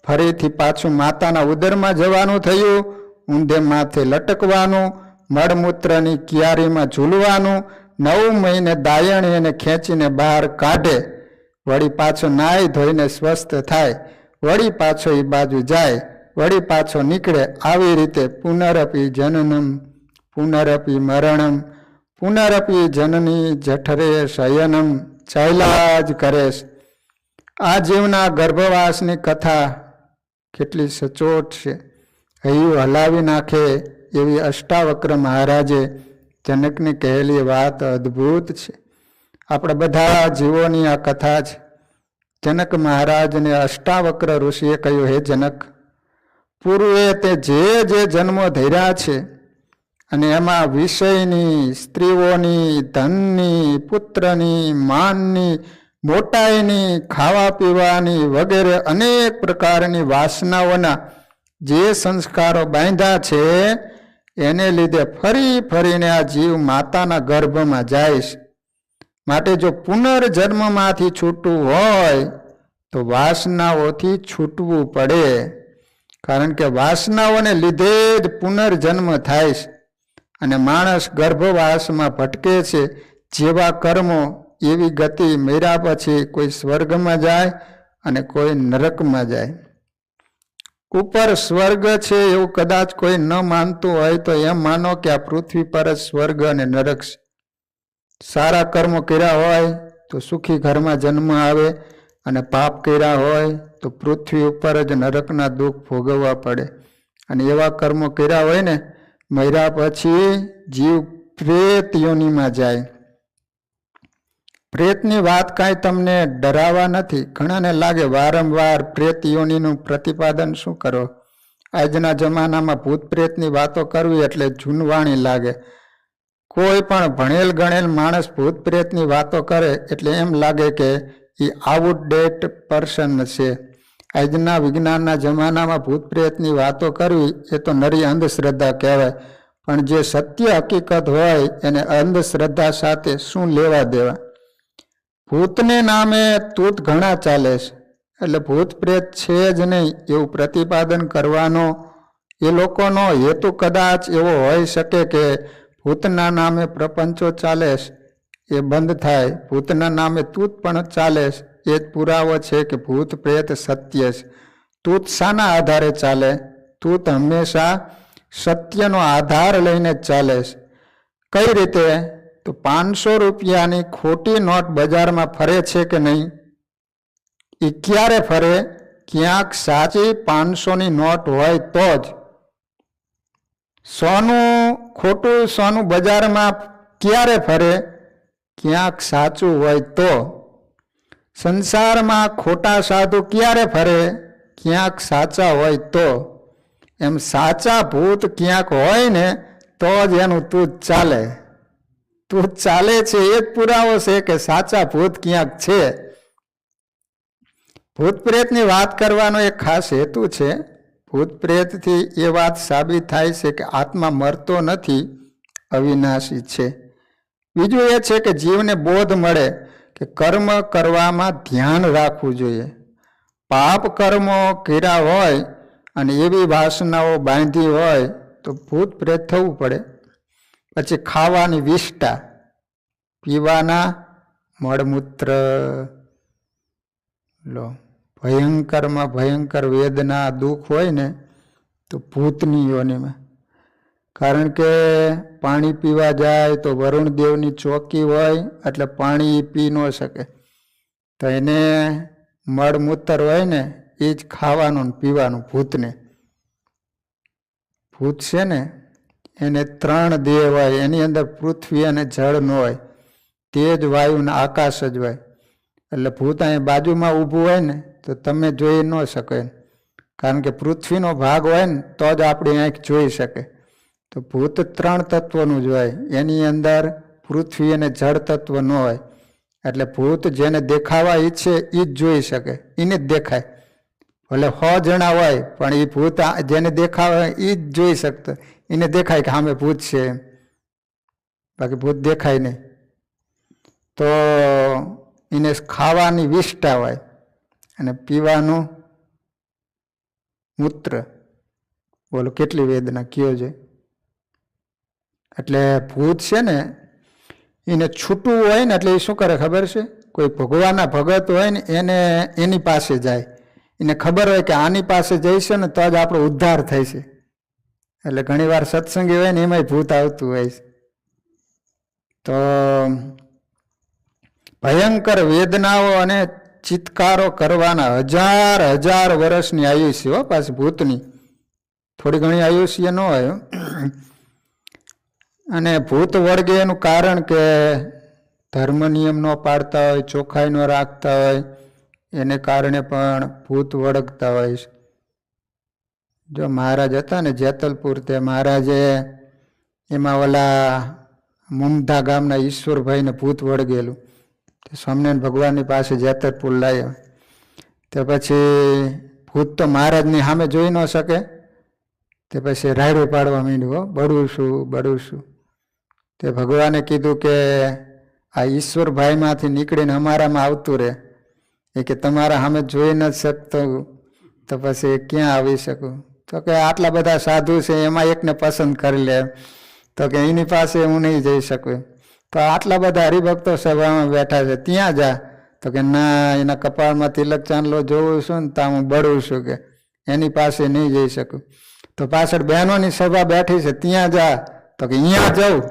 ફરીથી પાછું માતાના ઉદરમાં જવાનું થયું, ઊંધે માથે લટકવાનું, મળમૂત્રની ક્યારીમાં ઝૂલવાનું. 9 મહિને દાયણી એને ખેંચીને બહાર કાઢે, વળી પાછો નાહી ધોઈને સ્વસ્થ થાય, વળી પાછો એ બાજુ જાય, વળી પાછો નીકળે. આવી રીતે પુનરપી જનનમ પુનરપી મરણમ પુનરપી જનની જઠરે શયનમ ચાલ્યા જ કરે. આ જીવના ગર્ભવાસની કથા કેટલી સચોટ છે, હૈયું હલાવી નાખે એવી અષ્ટાવક્ર મહારાજે જનકને કહેલી વાત અદ્ભુત છે. આપણા બધા જીવોની આ કથા છે. જનક મહારાજને અષ્ટાવક્ર ઋષિએ કહ્યું, હે જનક, પૂર્વે તે જે જન્મો ધર્યા છે અને એમાં વિષયની, સ્ત્રીઓની, ધનની, પુત્રની, માનની, મોટાઈની, ખાવા પીવાની વગેરે અનેક પ્રકારની વાસનાઓના જે સંસ્કારો બાંધ્યા છે એને લીધે ફરી ફરીને આ જીવ માતાના ગર્ભમાં જાય છે. માટે જો પુનર્જન્મમાંથી છૂટવું હોય તો વાસનાઓથી છૂટવું પડે. કારણ કે વાસનાઓને લીધે જ પુનર્જન્મ થાય છે અને માણસ ગર્ભવાસમાં ભટકે છે. જેવા કર્મો એવી ગતિ. મર્યા પછી કોઈ સ્વર્ગમાં જાય અને કોઈ નરકમાં જાય. ઉપર સ્વર્ગ છે એવું કદાચ કોઈ ન માનતું હોય તો એમ માનો કે આ પૃથ્વી પર જ સ્વર્ગ અને નરક છે. સારા કર્મો કર્યા હોય તો સુખી ઘરમાં જન્મ આવે અને પાપ કર્યા હોય તો પૃથ્વી ઉપર જ નરકના દુઃખ ભોગવવા પડે. અને એવા કર્મો કર્યા હોય ને, મર્યા પછી જીવ પ્રેત યોનિમાં જાય. પ્રેતની વાત કાંઈ તમને ડરાવવા નથી. ઘણાને લાગે વારંવાર પ્રેત યોનિનું પ્રતિપાદન શું કરો. આજના જમાનામાં ભૂત પ્રેતની વાતો કરવી એટલે જૂનવાણી લાગે. કોઈ પણ ભણેલ ગણેલ માણસ ભૂત પ્રેતની વાતો કરે એટલે એમ લાગે કે એ આઉટડેટ પર્સન છે. આજના વિજ્ઞાનના જમાનામાં ભૂત પ્રેતની વાતો કરવી એ તો નરી અંધશ્રદ્ધા કહેવાય. પણ જે સત્ય હકીકત હોય એને અંધશ્રદ્ધા સાથે શું લેવા દેવા. ભૂતને નામે તૂત ઘણા ચાલે છે. એટલે ભૂત પ્રેત છે જ નહીં એવું પ્રતિપાદન કરવાનો એ લોકોનો હેતુ કદાચ એવો હોઈ શકે કે ભૂતના નામે પ્રપંચો ચાલે એ બંધ થાય. ભૂતના નામે તૂત પણ ચાલે એ જ પુરાવો છે કે ભૂત પ્રેત સત્ય છે. તૂત શાના આધારે ચાલે? તૂત હંમેશા સત્યનો આધાર લઈને ચાલે છે. કઈ રીતે? તો 500 રૂપિયાની ખોટી નોટ બજારમાં ફરે છે કે નહીં? એ ક્યારે ફરે? ક્યાંક સાચી 500ની નોટ હોય તો જ. ખોટું સોનું બજારમાં ક્યારે ફરે? ક્યાંક સાચું હોય તો. સંસારમાં ખોટા સાધુ ક્યારે ફરે? ક્યાંક સાચા હોય તો. એમ સાચા ભૂત ક્યાંક હોય ને તો જ એનું તૂત ચાલે. તૂત ચાલે છે એ જ પુરાવો છે કે સાચા ભૂત ક્યાંક છે. ભૂત પ્રેતની વાત કરવાનો એક ખાસ હેતુ છે. ભૂત પ્રેતથી એ વાત સાબિત થાય છે કે આત્મા મરતો નથી, અવિનાશી છે. બીજું એ છે કે જીવને બોધ મળે કે કર્મ કરવામાં ધ્યાન રાખવું જોઈએ. પાપ કર્મો કર્યા હોય અને એવી વાસનાઓ બાંધી હોય તો ભૂત પ્રેત થવું પડે. પછી ખાવાની વિષ્ટા, પીવાના મળમૂત્ર. લો, ભયંકરમાં ભયંકર વેદના દુઃખ હોય ને તો ભૂતની યોનિમાં. કારણ કે પાણી પીવા જાય તો વરુણદેવની ચોકી હોય એટલે પાણી પી ન શકે. તો એને મળમૂત્ર હોય ને એ જ ખાવાનું પીવાનું ભૂતને. ભૂત છે ને એને 3 દેહ હોય. એની અંદર પૃથ્વી અને જળ ન હોય, તેજ વાયુ ને આકાશ જ હોય. એટલે ભૂત અહીં બાજુમાં ઊભું હોય ને તો તમે જોઈ ન શકો. કારણ કે પૃથ્વીનો ભાગ હોય ને તો જ આપણી આંખ જોઈ શકે. તો ભૂત 3 તત્વનું જ હોય. એની અંદર પૃથ્વી અને જળ તત્વ ન હોય. એટલે ભૂત જેને દેખાવા ઈચ્છે એ જ જોઈ શકે, એને જ દેખાય. ભલે 100 જણા હોય પણ એ ભૂત જેને દેખાવા એ જ જોઈ શકતો. એને દેખાય કે સામે ભૂત છે, બાકી ભૂત દેખાય નહીં. તો એને ખાવાની વિષ્ટા હોય અને પીવાનું મૂત્ર. બોલો કેટલી વેદના કયો છે. એટલે ભૂત છે ને એને છૂટવું હોય ને એટલે એ શું કરે ખબર છે? કોઈ ભગવાનના ભગત હોય ને એની પાસે જાય. એને ખબર હોય કે આની પાસે જઈશે ને તો જ આપણો ઉદ્ધાર થાય છે. એટલે ઘણી વાર સત્સંગી હોય ને એમાંય ભૂત આવતું હોય છે. તો ભયંકર વેદનાઓ અને ચિત્કારો કરવાના 1000 વર્ષની આયુષ્ય હો. પાછી ભૂતની થોડી ઘણી આયુષ્ય ન હોય. અને ભૂત વળગે એનું કારણ કે ધર્મ નિયમ ન પાડતા હોય, ચોખ્ખાઈ ન રાખતા હોય, એને કારણે પણ ભૂત વળગતા હોય છે. જો મહારાજ હતા ને જેતલપુર, તે મહારાજે એમાં ઓલા મુમધા ગામના ઈશ્વરભાઈને ભૂત વળગેલું. સ્વામિનારાયણ ભગવાનની પાસે જેતલપુર લાવ્યા. તે પછી ભૂત તો મહારાજની સામે જોઈ ન શકે. તે પછી રાયડું પાડવા માંડ્યું, બળું છું. તે ભગવાને કીધું કે આ ઈશ્વરભાઈમાંથી નીકળીને અમારામાં આવતું રહે. એ કે તમારા સામે જોઈ નથી શકતો તો પછી ક્યાં આવી શકું? તો કે આટલા બધા સાધુ છે એમાં એકને પસંદ કરી લે. તો કે એની પાસે હું નહીં જઈ શકું. તો આટલા બધા હરિભક્તો સભામાં બેઠા છે ત્યાં જા. તો કે ના, એના કપાળમાં તિલક ચાંદલો જોઉં છું ને ત્યાં હું બળું છું, કે એની પાસે નહીં જઈ શકું. તો પાછળ બહેનોની સભા બેઠી છે ત્યાં જા. તો કે અહીંયા જાઉં.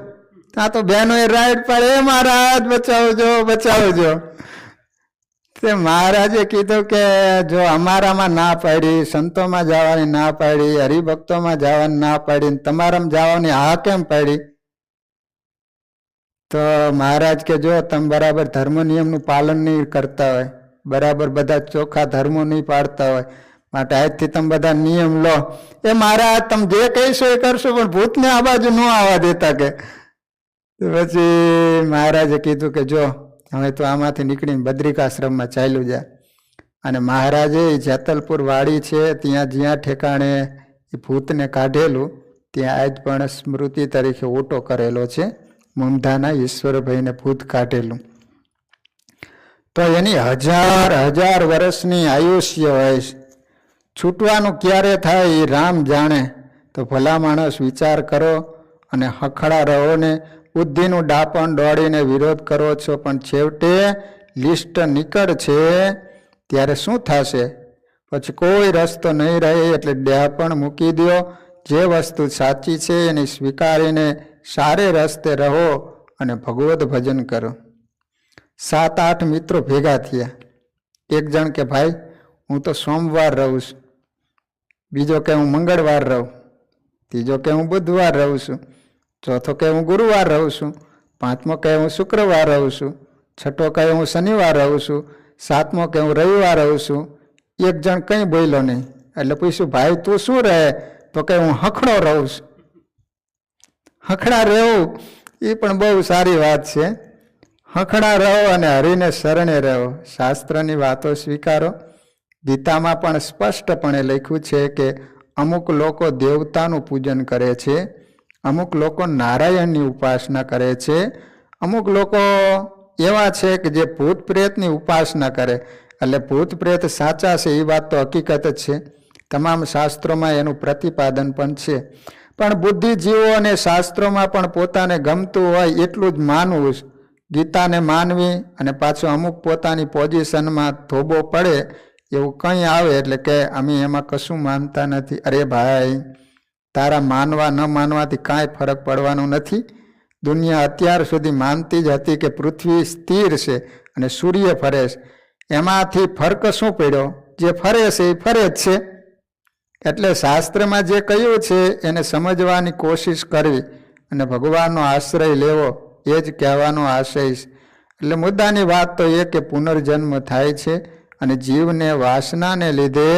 ત્યાં તો બહેનોએ રાઈડ પાડે, એ મહારાજ બચાવજો બચાવજો. તે મહારાજે કીધું કે જો અમારામાં ના પાડી, સંતોમાં જવાની ના પાડી, હરિભક્તોમાં જવાની ના પાડી, તમારામાં જવાની હા કેમ પાડી? તો મહારાજ કે જો તમે બરાબર ધર્મ નિયમનું પાલન નહીં કરતા હોય, બરાબર બધા ચોખ્ખા ધર્મો નહીં પાડતા હોય, માટે આજથી તમે બધા નિયમ લો. એ મહારાજ તમે જે કહીશો એ કરશો, પણ ભૂતને આ બાજુ ન આવવા દેતા. કે પછી મહારાજે કીધું કે જો હવે તો આમાંથી નીકળીને બદ્રિકાશ્રમમાં ચાલ્યું જાય. અને મહારાજે જેતલપુર વાડી છે ત્યાં જ્યાં ઠેકાણે એ ભૂતને કાઢેલું ત્યાં આજ પણ સ્મૃતિ તરીકે ઓટો કરેલો છે. મુમધાના ઈશ્વરભાઈને ભૂત કાઢેલું. તો એની હજાર હજાર વર્ષની આયુષ્ય હોય. છૂટવાનું ક્યારે થાય એ રામ જાણે. તો ભલા માણસ વિચાર કરો અને હખડા રહો ને. બુદ્ધિનું ડાપણ દોડીને વિરોધ કરો છો, પણ છેવટે લિસ્ટ નીકળ છે ત્યારે શું થશે? પછી કોઈ રસ્તો નહીં રહે. એટલે ડાપણ મૂકી દો. જે વસ્તુ સાચી છે એની સ્વીકારીને સારે રસ્તે રહો અને ભગવત ભજન કરો. 7-8 મિત્રો ભેગા થયા. એક જણ કે ભાઈ હું તો સોમવાર રહું છું, બીજો કે હું મંગળવાર રહું, ત્રીજો કે હું બુધવાર રહું છું, ચોથો કે હું ગુરુવાર રહું છું, પાંચમો કે હું શુક્રવાર રહું છું, છઠ્ઠો કે હું શનિવાર રહું છું, સાતમો કે હું રવિવાર રહું છું. એક જણ કંઈ બોલ્યો નહીં. એટલે પૂછ્યું ભાઈ તું શું રહે? તો કે હું હખડો રહું છું. હખડા રહેવું એ પણ બહુ સારી વાત છે. હખડા રહો અને હરિને શરણે રહો. શાસ્ત્રની વાતો સ્વીકારો. ગીતામાં પણ સ્પષ્ટપણે લખ્યું છે કે અમુક લોકો દેવતાનું પૂજન કરે છે, અમુક લોકો નારાયણની ઉપાસના કરે છે, અમુક લોકો એવા છે કે જે ભૂત પ્રેતની ઉપાસના કરે. એટલે ભૂત પ્રેત સાચા છે એ વાત તો હકીકત જ છે. તમામ શાસ્ત્રોમાં એનું પ્રતિપાદન પણ છે. પણ બુદ્ધિજીવો અને શાસ્ત્રોમાં પણ પોતાને ગમતું હોય એટલું જ માનવું. ગીતાને માનવી અને પાછું અમુક પોતાની પોઝિશનમાં થોબો પડે એવું કંઈ આવે એટલે કે અમે એમાં કશું માનતા નથી. અરે ભાઈ, તારા માનવા ન માનવાથી કાંઈ ફરક પડવાનો નથી. દુનિયા અત્યાર સુધી માનતી જ હતી કે પૃથ્વી સ્થિર છે અને સૂર્ય ફરે છે. એમાંથી ફરક શું પડ્યો? જે ફરે છે એ ફરે જ છે. એટલે શાસ્ત્રમાં જે કહ્યું છે એને સમજવાની કોશિશ કરવી અને ભગવાનનો આશ્રય લેવો એ જ કહેવાનો આશય છે. એટલે મુદ્દાની વાત તો એ કે પુનર્જન્મ થાય છે અને જીવને વાસનાને લીધે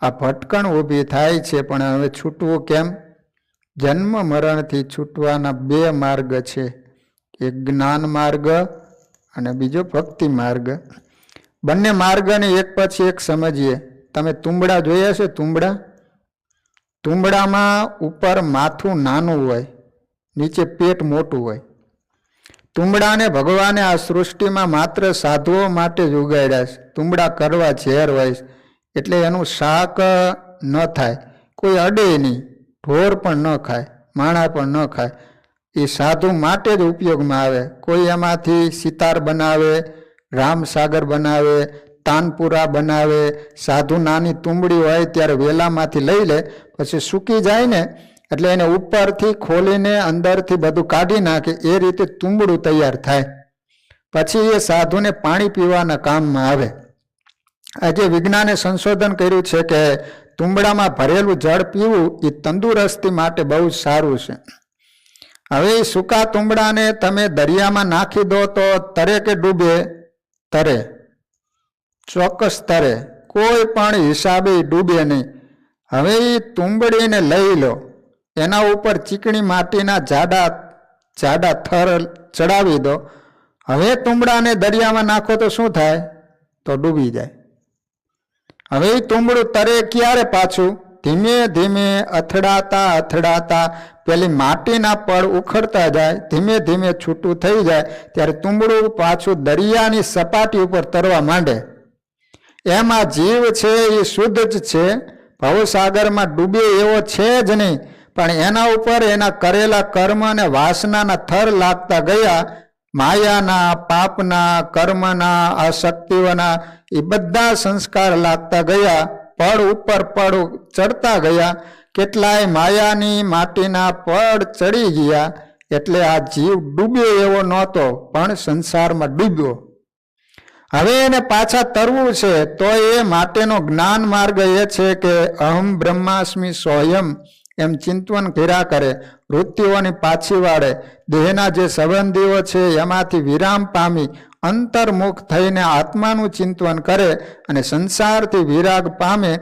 આ ભટકણ ઊભી થાય છે. પણ હવે છૂટવું કેમ? જન્મ મરણથી છૂટવાના 2 માર્ગ છે. એક જ્ઞાન માર્ગ અને બીજો ભક્તિ માર્ગ. બંને માર્ગને એક પછી એક સમજીએ. તમે તુંબડા જોયા છે? તુંબડામાં ઉપર માથું નાનું હોય, નીચે પેટ મોટું હોય. તુંબડાને ભગવાને આ સૃષ્ટિમાં માત્ર સાધુઓ માટે જ ઉગાડ્યા છે. તુંબડા કરવા ઝેર હોય એટલે એનું શાક ન થાય, કોઈ અડે નહીં, ઢોર પણ ન ખાય, માણા પણ ન ખાય. એ સાધુ માટે જ ઉપયોગમાં આવે. કોઈ એમાંથી સિતાર બનાવે, રામસાગર બનાવે, તાનપુરા બનાવે. સાધુ નાની તુંબડી હોય ત્યારે વેલામાંથી લઈ લે, પછી સૂકી જાય ને એટલે એને ઉપરથી ખોલીને અંદરથી બધું કાઢી નાખે. એ રીતે તુંબડું તૈયાર થાય. પછી એ સાધુને પાણી પીવાના કામમાં આવે. આજે વિજ્ઞાને સંશોધન કર્યું છે કે તુંબડામાં ભરેલું જળ પીવું એ તંદુરસ્તી માટે બહુ જ સારું છે. હવે એ સૂકા તુંબડાને તમે દરિયામાં નાખી દો તો તરે કે ડૂબે? તરે, ચોક્કસ તરે. કોઈ પણ હિસાબે ડૂબે નહીં. હવે એ તુંબડીને લઈ લો, એના ઉપર ચીકણી માટીના જાડા થર ચડાવી દો. હવે તુંબડાને દરિયામાં નાખો તો શું થાય? તો ડૂબી જાય. હવે એ તુંબડું તરે ક્યારે પાછું? ધીમે ધીમે અથડાતા પેલી માટીના પડ ઉખડતા જાય, ધીમે ધીમે છૂટું થઈ જાય ત્યારે તુંબડું પાછું દરિયાની સપાટી ઉપર તરવા માંડે. એમાં જીવ છે એ શુદ્ધ જ છે, ભવસાગરમાં ડૂબે એવો છે જ નહીં, પણ એના ઉપર એના કરેલા કર્મ અને વાસનાના થર લાગતા ગયા. માયાના, પાપના, કર્મના, આસક્તિઓના એ બધા સંસ્કાર લાગતા ગયા. પડ ઉપર પડ ચડતા ગયા. કેટલાય માયાની માટીના પડ ચડી ગયા. એટલે આ જીવ ડૂબ્યો એવો નહોતો, પણ સંસારમાં ડૂબ્યો. હવે એને પાછા તરવું છે, તો એ માટેનો જ્ઞાન માર્ગ એ છે કે અહમ બ્રહ્માસ્મિ સ્વયં એમ ચિંતન કર્યા કરે, વૃત્તિઓની પાછી વાળે, દેહના જે સંબંધીઓ છે એમાંથી વિરામ પામી અંતર્મુખ થઈને આત્માનું ચિંતન કરે અને સંસારથી વિરાગ પામે.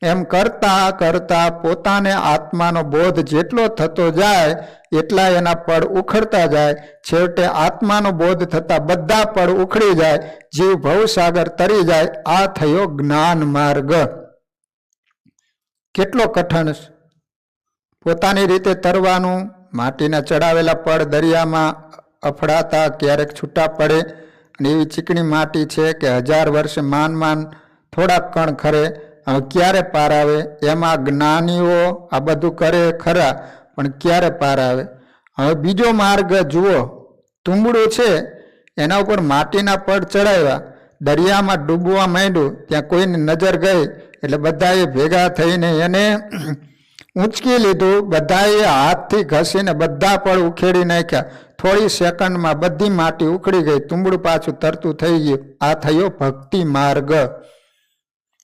એમ કરતા કરતા પોતાને આત્માનો બોધ જેટલો થતો જાય એટલા એના પડ ઉખડતા જાય. છેવટે આત્માનો બોધ થતા બધા પડ ઉખડી જાય, જીવ ભવસાગર તરી જાય. આ થયો જ્ઞાન માર્ગ. કેટલો કઠણ! પોતાની રીતે તરવાનું. માટીના ચડાવેલા પડ દરિયામાં અફડાતા ક્યારેક છૂટા પડે, અને એવી ચીકણી માટી છે કે 1000 વર્ષે માન થોડાક કણ ખરે. હવે ક્યારે પાર આવે? એમાં જ્ઞાનીઓ આ બધું કરે ખરા, પણ ક્યારે પાર આવે? હવે બીજો માર્ગ જુઓ. તુંબડું છે એના ઉપર માટીના પડ ચડાવ્યા, દરિયામાં ડૂબવા માંડ્યું. ત્યાં કોઈની નજર ગઈ એટલે બધાએ ભેગા થઈને એને ઊંચકી લીધું. બધાએ હાથથી ઘસીને બધા પડ ઉખેડી નાખ્યા. થોડી સેકન્ડમાં બધી માટી ઉખડી ગઈ, તુંબડું પાછું તરતું થઈ ગયું. આ થયો ભક્તિ માર્ગ.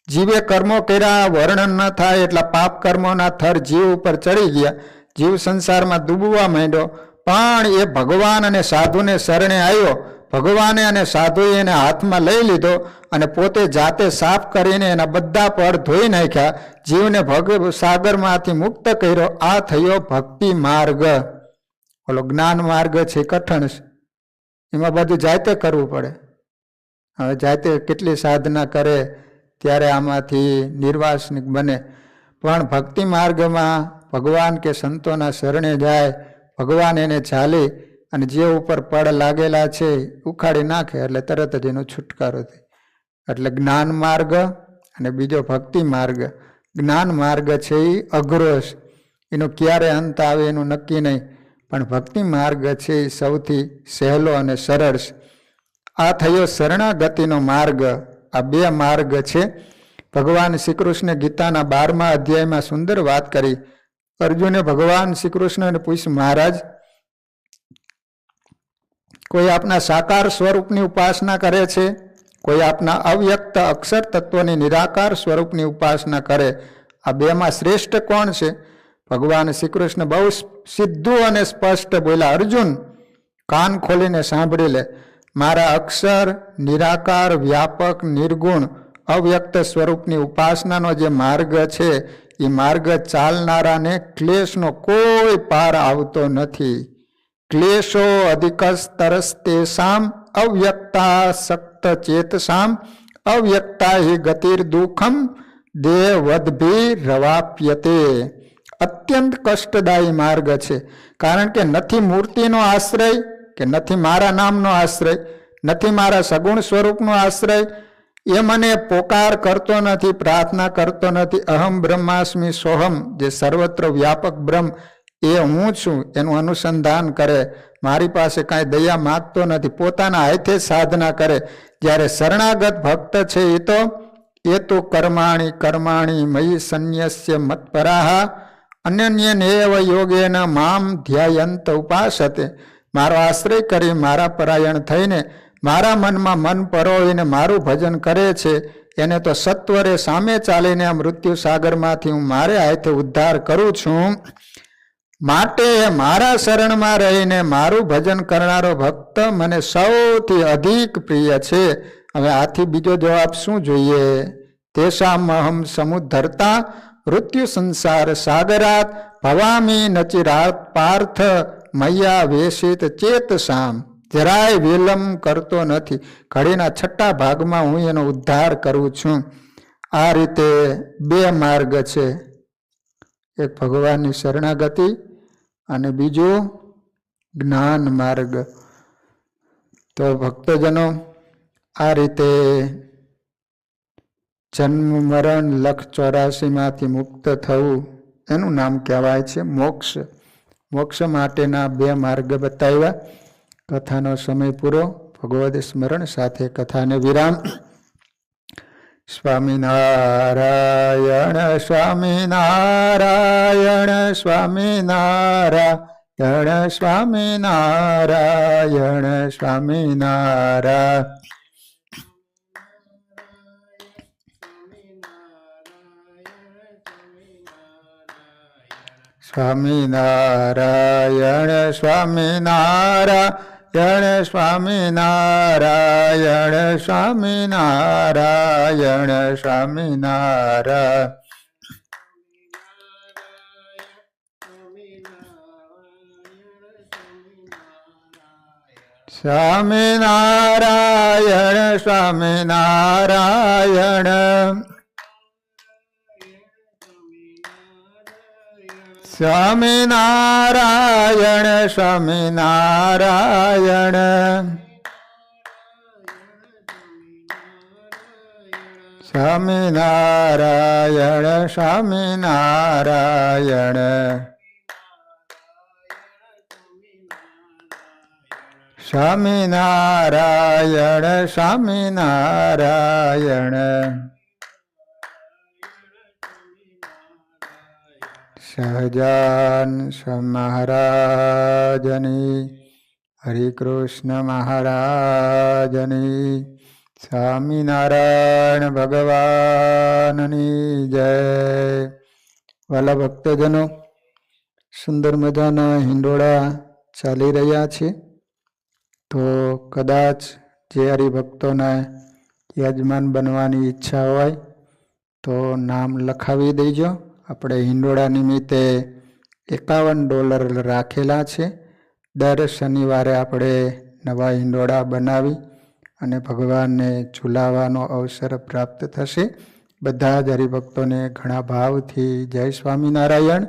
જીવે કર્મો કર્યા, વર્ણન ન થાય એટલા પાપ કર્મોના થર જીવ ઉપર ચડી ગયા. જીવ સંસારમાં ડૂબવા માંડ્યો, પણ એ ભગવાન અને સાધુને શરણે આવ્યો. ભગવાને અને સાધુએ એને હાથમાં લઈ લીધો અને પોતે જાતે સાફ કરીને એના બધા પડ ધોઈ નાખ્યા. જીવને સાગરમાંથી મુક્ત કર્યો. આ થયો ભક્તિ માર્ગ. ઓલો જ્ઞાન માર્ગ છે કઠણ છે, એમાં બધું જાતે કરવું પડે. હવે જાતે કેટલી સાધના કરે ત્યારે આમાંથી નિર્વાસનિક બને. પણ ભક્તિ માર્ગમાં ભગવાન કે સંતોના શરણે જાય, ભગવાન એને ઝાલી અને જે ઉપર પડ લાગેલા છે ઉખાડી નાખે એટલે તરત જ એનો છુટકારો થાય. એટલે જ્ઞાન માર્ગ અને બીજો ભક્તિ માર્ગ. જ્ઞાન માર્ગ છે એ અઘરો છે, એનો ક્યારે અંત આવે એનું નક્કી નહીં, પણ ભક્તિ માર્ગ છે એ સૌથી સહેલો અને સરળ છે. આ થયો શરણાગતિનો માર્ગ. આ બે માર્ગ છે. ભગવાન શ્રી કૃષ્ણ ગીતાના 12મા અધ્યાયમાં સુંદર વાત કરી. અર્જુને ભગવાન શ્રી કૃષ્ણને પૂછ્યું, મહારાજ, કોઈ આપના સાકાર સ્વરૂપની ઉપાસના કરે છે, કોઈ આપના અવ્યક્ત અક્ષર તત્વની નિરાકાર સ્વરૂપની ઉપાસના કરે, આ બેમાં શ્રેષ્ઠ કોણ છે? ભગવાન શ્રી કૃષ્ણ બહુ સીધું અને સ્પષ્ટ બોલ્યા, અર્જુન કાન ખોલીને સાંભળી લે. મારા અક્ષર, નિરાકાર, વ્યાપક, નિર્ગુણ, અવ્યક્ત સ્વરૂપની ઉપાસનાનો જે માર્ગ છે એ માર્ગ ચાલનારાને ક્લેશનો કોઈ પાર આવતો નથી. ક્લેશો અધિકસ્તરસ્તેષામ અવ્યક્તા સક્ત ચેતસામ અવ્યક્તા હિ ગતિર દુઃખમ દેવદ્ભી રવાપ્યતે. અત્યંત કષ્ટદાયી માર્ગ છે. કારણ કે નથી મૂર્તિનો આશ્રય, કે નથી મારા નામનો આશ્રય, નથી મારા સગુણ સ્વરૂપનો આશ્રય. એ મને પોકાર કરતો નથી, પ્રાર્થના કરતો નથી. અહમ બ્રહ્માસ્મિ સોહમ, જે સર્વત્ર વ્યાપક બ્રહ્મ એ હું છું એનું અનુસંધાન કરે. મારી પાસે કાંઈ દયા માગતો નથી, પોતાના હાથે સાધના કરે. જ્યારે શરણાગત ભક્ત છે એ તો કર્માણી કર્માણી મયી સંન્યસ્ય મત્પરાહ અનન્યનેવ યોગેન મામ ધ્યાયંત ઉપાસતે. મારો આશ્રય કરી મારા પરાયણ થઈને મારા મનમાં મન પરોવીને મારું ભજન કરે છે, એને તો સત્વરે સામે ચાલીને આ મૃત્યુ સાગરમાંથી હું મારે હાથે ઉદ્ધાર કરું છું. માટે મારા શરણમાં રહીને મારું ભજન કરનારો ભક્ત મને સૌથી અધિક પ્રિય છે. હવે આથી બીજો જવાબ શું જોઈએ? તેષામ અહમ સમુદ્ધરતા મૃત્યુ સંસાર સાગરાત ભવામી નચિરાત પાર્થ મૈયા વેશિત ચેતસામ. જરાય વિલંબ કરતો નથી, ઘડીના છઠ્ઠા ભાગમાં હું એનો ઉદ્ધાર કરું છું. આ રીતે બે માર્ગ છે, એક ભગવાનની શરણાગતિ અને બીજો જ્ઞાન માર્ગ. તો ભક્તજનો, આ રીતે જન્મ મરણ લખ 84માંથી મુક્ત થવું એનું નામ કહેવાય છે મોક્ષ. મોક્ષ માટેના 2 માર્ગ બતાવ્યા. કથાનો સમય પૂરો. ભગવદ સ્મરણ સાથે કથાને વિરામ. સ્વામિનારાયણ સ્વામિનારાયણ સ્વામિનારાયણ સ્વામિનારાયણ સ્વામિનારાયણ. સ્વામિનારાયણ સ્વામિનારાયણ સ્વામિનારાયણ સ્વામિનારાયણ સ્વામિનારાયણ. સ્વામિનારાયણ સ્વામિનારાયણ સ્વામિનારાયણ સ્વામિનારાયણ. સ્વામિનારાયણ સ્વામિનારાયણ. સ્વામિનારાયણ સ્વામિનારાયણ. સહજાન મહારાજની, હરિકૃષ્ણ મહારાજની, સ્વામિનારાયણ ભગવાનની જય. વાલા ભક્તજનો, સુંદર મજાના હિંડોળા ચાલી રહ્યા છે. તો કદાચ જે હરિભક્તોને યજમાન બનવાની ઈચ્છા હોય તો નામ લખાવી દેજો. આપણે હિંડોળા નિમિત્તે $51 રાખેલા છે. દર શનિવારે આપણે નવા હિંડોળા બનાવી અને ભગવાનને ઝુલાવવાનો અવસર પ્રાપ્ત થશે. બધા જ હરિભક્તોને ઘણા ભાવથી જય સ્વામિનારાયણ.